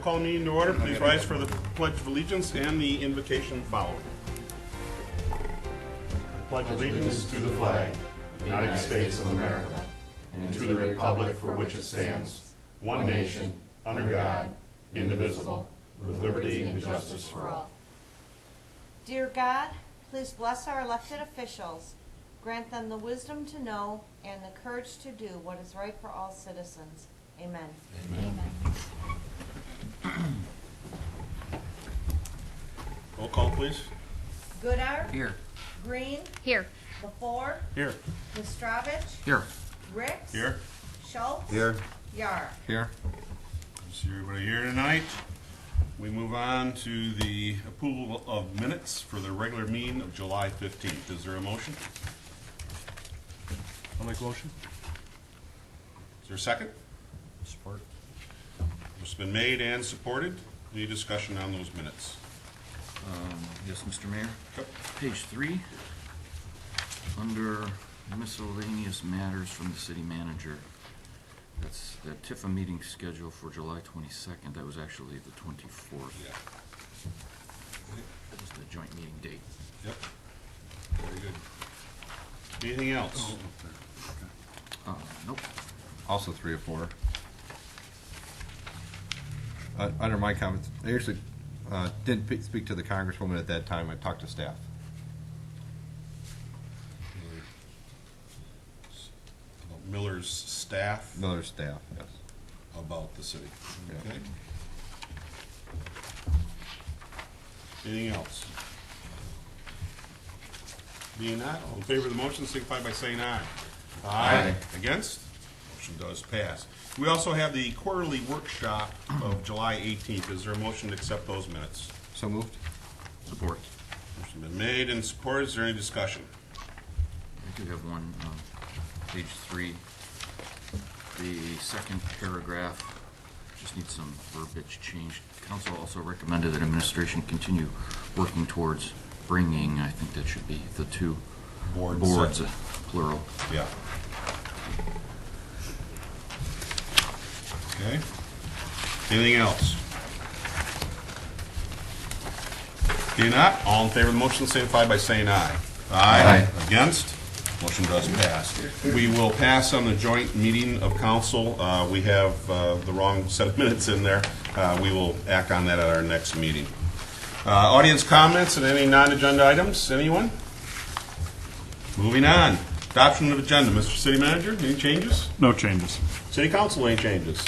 call the meeting to order. Please rise for the Pledge of Allegiance and the invocation following. Pledge allegiance to the flag, United States of America, and to the republic for which it stands, one nation, under God, indivisible, with liberty and justice for all. Dear God, please bless our elected officials. Grant them the wisdom to know and the courage to do what is right for all citizens. Amen. Amen. Roll call, please. Goodart. Here. Green. Here. Before. Here. Mistrovich. Here. Ricks. Here. Schultz. Here. Yar. Here. See everybody here tonight. We move on to the approval of minutes for the regular meeting of July 15th. Is there a motion? I'll make a motion. Is there a second? Support. It's been made and supported. Any discussion on those minutes? Yes, Mr. Mayor. Yep. Page 3, under miscellaneous matters from the city manager. That's the TIFA meeting scheduled for July 22nd. That was actually the 24th. Yeah. That was the joint meeting date. Yep. Very good. Anything else? Nope. Also 3 or 4. Under my comments, I actually didn't speak to the congresswoman at that time. I talked to staff. About Miller's staff Miller's staff, yes. about the city. Yeah. Okay. Anything else? Being not, all in favor of the motion, signify by saying aye. Aye. Against? Motion does pass. We also have the quarterly workshop of July 18th. Is there a motion to accept those minutes? So moved. Support. Motion been made and supported. Is there any discussion? I do have one, page 3. The second paragraph just needs some verbiage change. Council also recommended that administration continue working towards bringing, I think that should be the 2 boards, plural. Yeah. Okay. Anything else? Being not, all in favor of the motion signify by saying aye. Aye. Against? Motion does pass. We will pass on the joint meeting of council. We have the wrong set of minutes in there. We will act on that at our next meeting. Audience comments and any non-agenda items? Anyone? Moving on. Adoption of agenda. Mr. City Manager, any changes? No changes. City Council, any changes?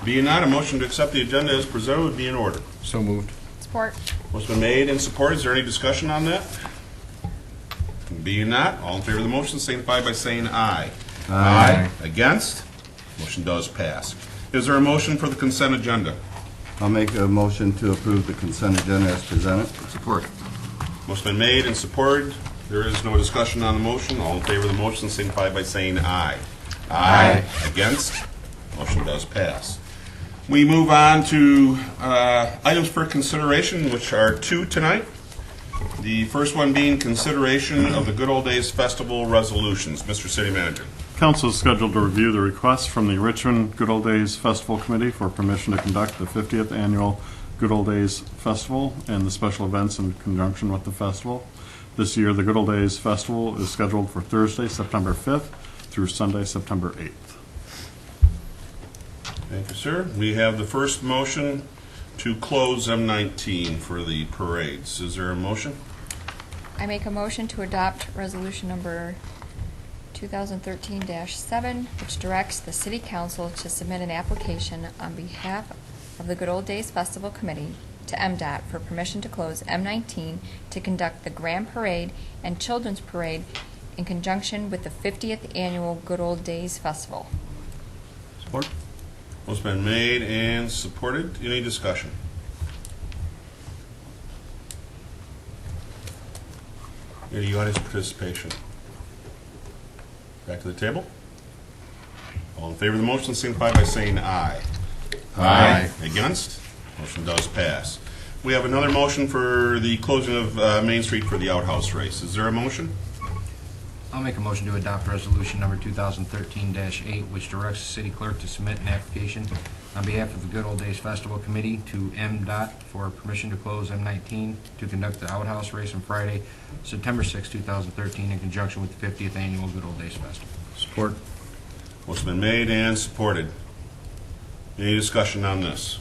Being not, a motion to accept the agenda as presented would be in order. So moved. Support. What's been made and supported? Is there any discussion on that? Being not, all in favor of the motion signify by saying aye. Aye. Against? Motion does pass. Is there a motion for the consent agenda? I'll make a motion to approve the consent agenda as presented. Support. What's been made and supported? There is no discussion on the motion. All in favor of the motion signify by saying aye. Aye. Against? Motion does pass. We move on to items for consideration, which are 2 tonight. The first one being consideration of the Good Old Days Festival resolutions. Mr. City Manager. Council is scheduled to review the request from the Richmond Good Old Days Festival Committee for permission to conduct the 50th Annual Good Old Days Festival and the special events in conjunction with the festival. This year, the Good Old Days Festival is scheduled for Thursday, September 5th through Sunday, September 8th. Thank you, sir. We have the first motion to close M19 for the parades. Is there a motion? I make a motion to adopt resolution number 2013-7, which directs the City Council to submit an application on behalf of the Good Old Days Festival Committee to MDOT for permission to close M19 to conduct the Grand Parade and Children's Parade in conjunction with the 50th Annual Good Old Days Festival. Support. What's been made and supported? Any discussion? Any audience participation? Back to the table. All in favor of the motion signify by saying aye. Aye. Against? Motion does pass. We have another motion for the closing of Main Street for the outhouse race. Is there a motion? I'll make a motion to adopt resolution number 2013-8, which directs the city clerk to submit an application on behalf of the Good Old Days Festival Committee to MDOT for permission to close M19 to conduct the outhouse race on Friday, September 6, 2013, in conjunction with the 50th Annual Good Old Days Festival. Support. Motion been made and supported. Any discussion on this?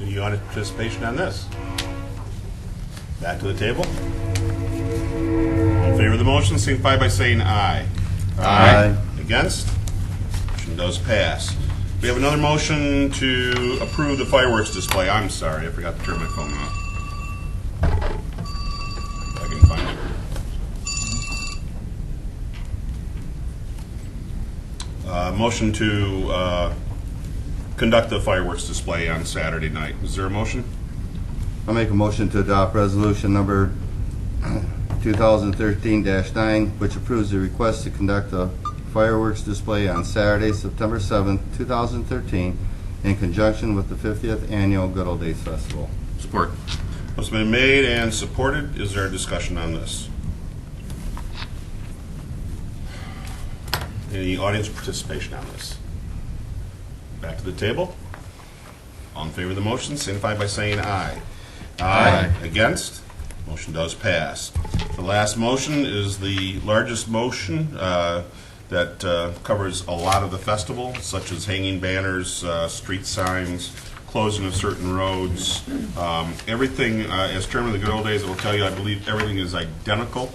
Any audience participation on this? Back to the table. All in favor of the motion, signify by saying aye. Aye. Against? Motion does pass. We have another motion to approve the fireworks display. I'm sorry, I forgot to turn my phone off. If I can find it. Motion to conduct the fireworks display on Saturday night. Is there a motion? I'll make a motion to adopt resolution number 2013-9, which approves the request to conduct a fireworks display on Saturday, September 7th, 2013, in conjunction with the 50th Annual Good Old Days Festival. Support. Motion been made and supported. Is there a discussion on this? Any audience participation on this? Back to the table. All in favor of the motion, signify by saying aye. Aye. Against? Motion does pass. The last motion is the largest motion that covers a lot of the festival, such as hanging banners, street signs, closing of certain roads. Everything, as chairman of the Good Old Days, I will tell you, I believe everything is identical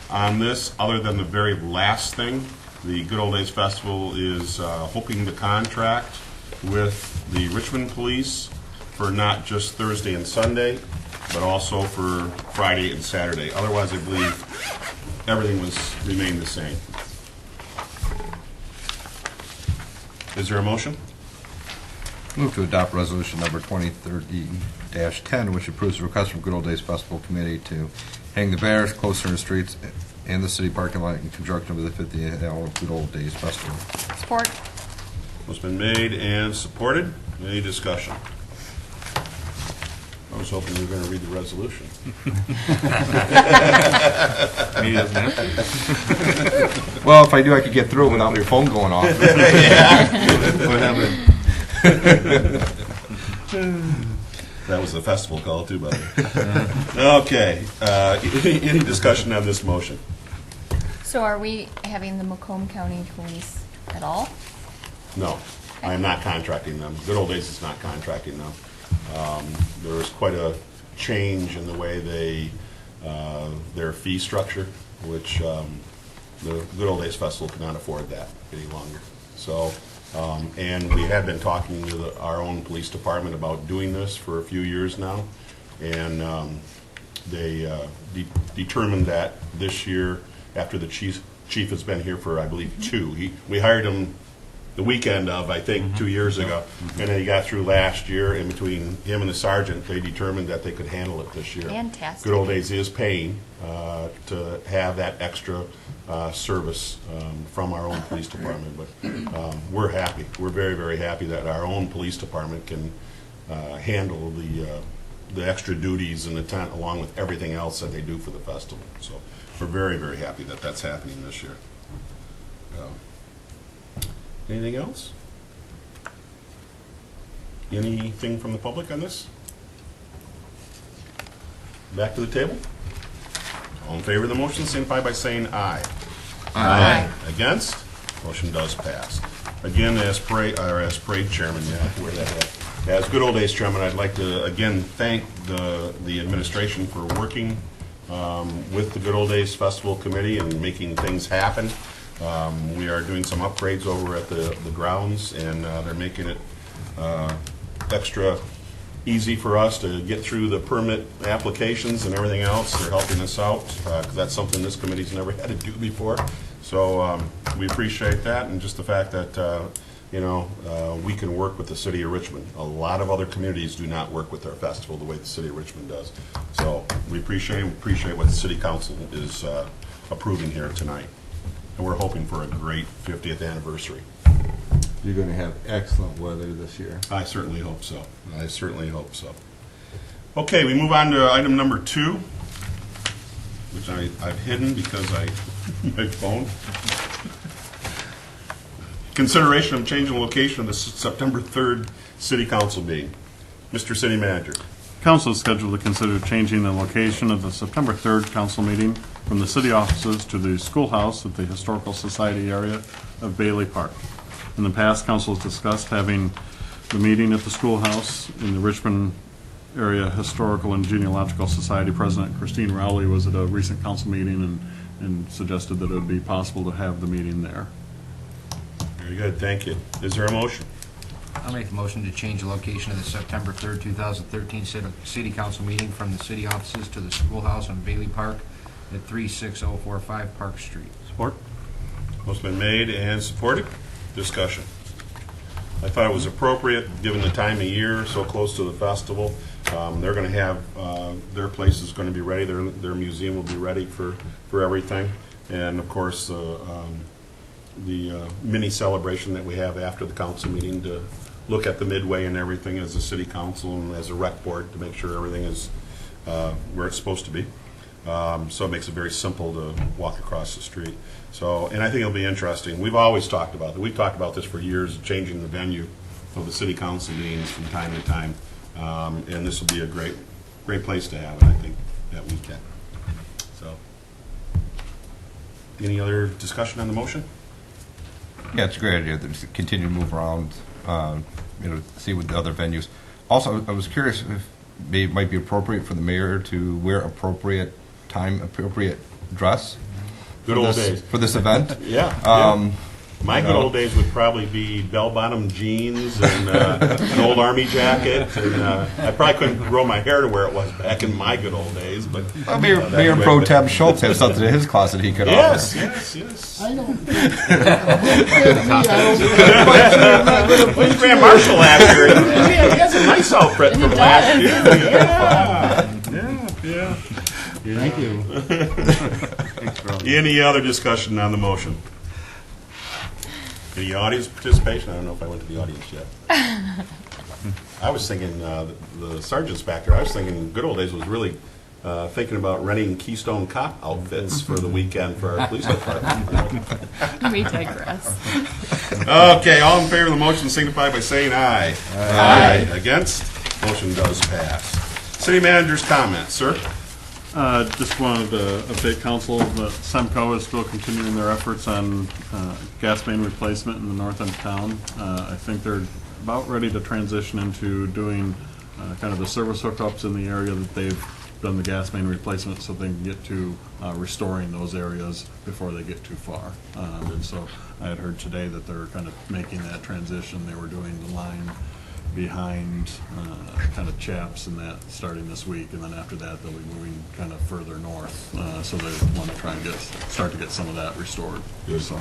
on this, other than the very last thing. The Good Old Days Festival is hoping to contract with the Richmond Police for not just Thursday and Sunday, but also for Friday and Saturday. Otherwise, I believe everything remained the same. Is there a motion? Move to adopt resolution number 2013-10, which approves the request from Good Old Days Festival Committee to hang the banners closer in the streets and the city parking lot in conjunction with the 50th Annual Good Old Days Festival. Support. What's been made and supported? Any discussion? I was hoping you were going to read the resolution. Maybe it doesn't have to. Well, if I do, I could get through it without your phone going off. What happened? That was the festival call too, buddy. Okay. Any discussion on this motion? So are we having the Macomb County Police at all? No, I am not contracting them. Good Old Days is not contracting them. There was quite a change in the way their fee structure, which the Good Old Days Festival cannot afford that any longer. So, and we had been talking to our own police department about doing this for a few years now, and they determined that this year, after the chief has been here for, I believe, we hired him the weekend of, I think, 2 years ago. And then he got through last year, and between him and the sergeant, they determined that they could handle it this year. Fantastic. Good Old Days is paying to have that extra service from our own police department. But we're happy. We're very, very happy that our own police department can handle the extra duties and the tent, along with everything else that they do for the festival. So we're very, very happy that that's happening this year. Anything else? Anything from the public on this? Back to the table. All in favor of the motion, signify by saying aye. Aye. Against? Motion does pass. Again, as parade chairman, where that at. As Good Old Days chairman, I'd like to again thank the administration for working with the Good Old Days Festival Committee and making things happen. We are doing some upgrades over at the grounds, and they're making it extra easy for us to get through the permit applications and everything else. They're helping us out because that's something this committee's never had to do before. So we appreciate that, and just the fact that we can work with the city of Richmond. A lot of other communities do not work with their festival the way the city of Richmond does. So we appreciate what the city council is approving here tonight. And we're hoping for a great 50th anniversary. You're going to have excellent weather this year. I certainly hope so. I certainly hope so. Okay, we move on to item number 2. which I've hidden because my phone. Consideration of changing the location of the September 3rd City Council meeting. Mr. City Manager. Council is scheduled to consider changing the location of the September 3rd council meeting from the city offices to the schoolhouse at the Historical Society area of Bailey Park. In the past, council has discussed having the meeting at the schoolhouse. In the Richmond Area Historical and Genealogical Society President Christine Rowley was at a recent council meeting and suggested that it would be possible to have the meeting there. Very good, thank you. Is there a motion? I'll make the motion to change the location of the September 3rd, 2013 City Council meeting from the city offices to the schoolhouse on Bailey Park at 36045 Park Street. Support. Motion been made and supported. Discussion. I thought it was appropriate, given the time of year, so close to the festival. They're going to have, their place is going to be ready, their museum will be ready for everything. And of course, the mini celebration that we have after the council meeting to look at the midway and everything as a city council and as a rec board to make sure everything is where it's supposed to be. So it makes it very simple to walk across the street. So, and I think it'll be interesting. We've always talked about it. We've talked about this for years, changing the venue of the city council meetings from time to time. And this will be a great place to have it, I think, that weekend. So, any other discussion on the motion? Yeah, it's a great idea to just continue to move around, see what the other venues. Also, I was curious if it might be appropriate for the mayor to wear appropriate dress. Good old days. For this event. Yeah. My good old days would probably be bell-bottom jeans and an old army jacket. And I probably couldn't grow my hair to where it was back in my good old days. But Well, Mayor Pro Tem Schultz has something in his closet he could yes, offer. yes. I don't. When's Grand Marshal last year? Yeah, he has a nice outfit from last year. Yeah. Thank you. Any other discussion on the motion? Any audience participation? I don't know if I went to the audience yet. I was thinking, the sergeant's back there, I was thinking good old days was really thinking about renting Keystone Cop outfits for the weekend for our police department. We digress. Okay, all in favor of the motion signify by saying aye. Aye. Against? Motion does pass. City manager's comments, sir. Just wanted to update council that Semco is still continuing their efforts on gas main replacement in the north end of town. I think they're about ready to transition into doing kind of the service hookups in the area that they've done the gas main replacement so they can get to restoring those areas before they get too far. And so I had heard today that they're kind of making that transition. They were doing the line behind kind of Chaps and that starting this week, and then after that they'll be moving kind of further north. So they want to try and start to get some of that restored. So,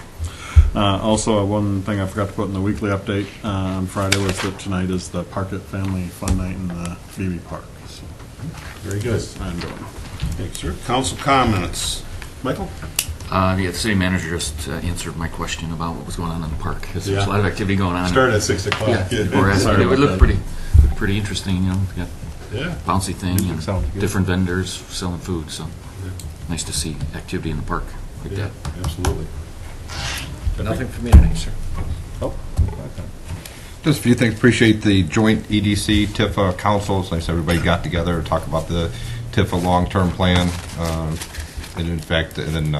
also, one thing I forgot to put in the weekly update on Friday was that tonight is the Parkett Family Fun Night in the BB Park. So, Very good. ongoing. Thanks, sir. Council comments. Michael? The city manager just answered my question about what was going on in the park. 'Cause there's a Yeah. lot of activity going on. Started at 6 o'clock. Yeah, people were asking, it looked pretty interesting, you know, we got Yeah. bouncy thing Music sounds and good. different vendors selling food, so nice to see activity in the park like Yeah, that. absolutely. Nothing for me tonight, sir. Just a few things. Appreciate the joint EDC TIFA councils. Nice everybody got together to talk about the TIFA long-term plan. And in fact, and then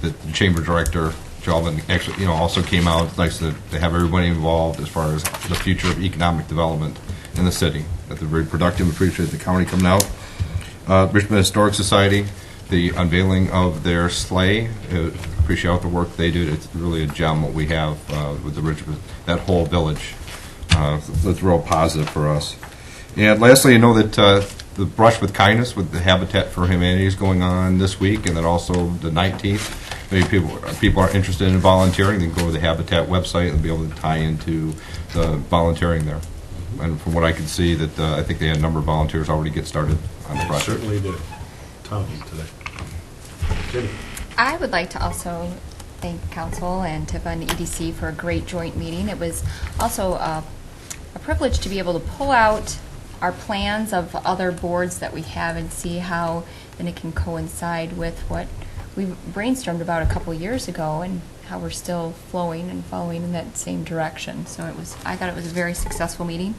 the chamber director, Jalvin, actually, also came out. It's nice to have everybody involved as far as the future of economic development in the city. That's very productive. Appreciate the county coming out. Richmond Historic Society, the unveiling of their sleigh. Appreciate the work they do. It's really a gem what we have with the Richmond, that whole village. That's real positive for us. And lastly, I know that the Brush with Kindness with the Habitat for Humanity is going on this week, and then also the 19th. Maybe people are interested in volunteering, they can go to the Habitat website and be able to tie into the volunteering there. And from what I can see, that I think they had a number of volunteers already get started on the project. Certainly did. Tom today. Jenny? I would like to also thank council and TIFA and EDC for a great joint meeting. It was also a privilege to be able to pull out our plans of other boards that we have and see how then it can coincide with what we brainstormed about a couple years ago and how we're still flowing and following in that same direction. So I thought it was a very successful meeting.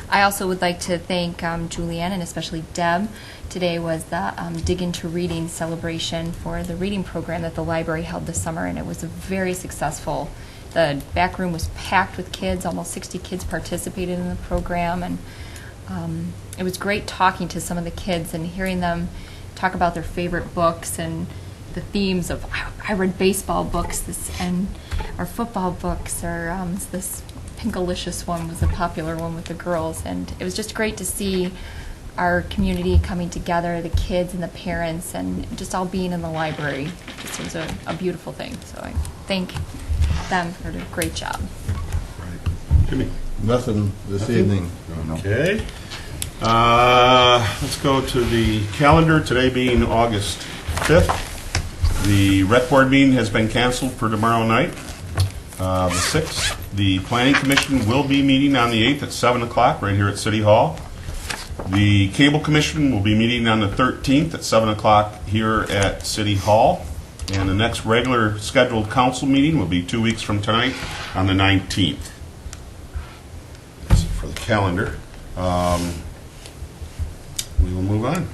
I also would like to thank Julianne and especially Deb. Today was the Dig Into Reading celebration for the reading program that the library held this summer, and it was very successful. The back room was packed with kids. Almost 60 kids participated in the program, and it was great talking to some of the kids and hearing them talk about their favorite books and the themes of, I read baseball books or football books, or this Pinkalicious one was a popular one with the girls, and it was just great to see our community coming together, the kids and the parents, and just all being in the library. It was a beautiful thing, so I thank them for a great job. Jimmy? Nothing this evening. No. Okay. Let's go to the calendar, today being August 5th. The rec board meeting has been canceled for tomorrow night, the 6th. The planning commission will be meeting on the 8th at 7 o'clock right here at City Hall. The cable commission will be meeting on the 13th at 7 o'clock here at City Hall. And the next regular scheduled council meeting will be 2 weeks from tonight on the 19th. That's it for the calendar. We will move on.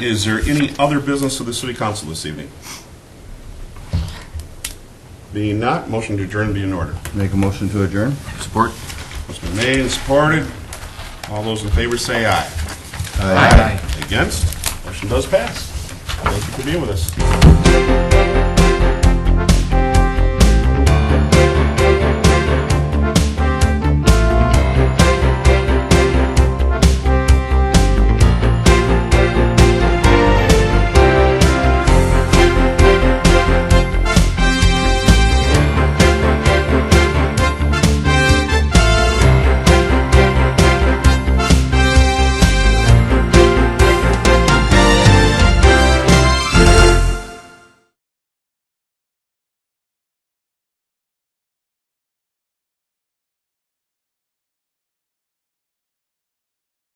Is there any other business of the city council this evening? Being not, motion to adjourn be in order. Make a motion to adjourn? Support? Motion been made and supported. All those in favor say aye. Aye. Against? Motion does pass. Thank you for being with us.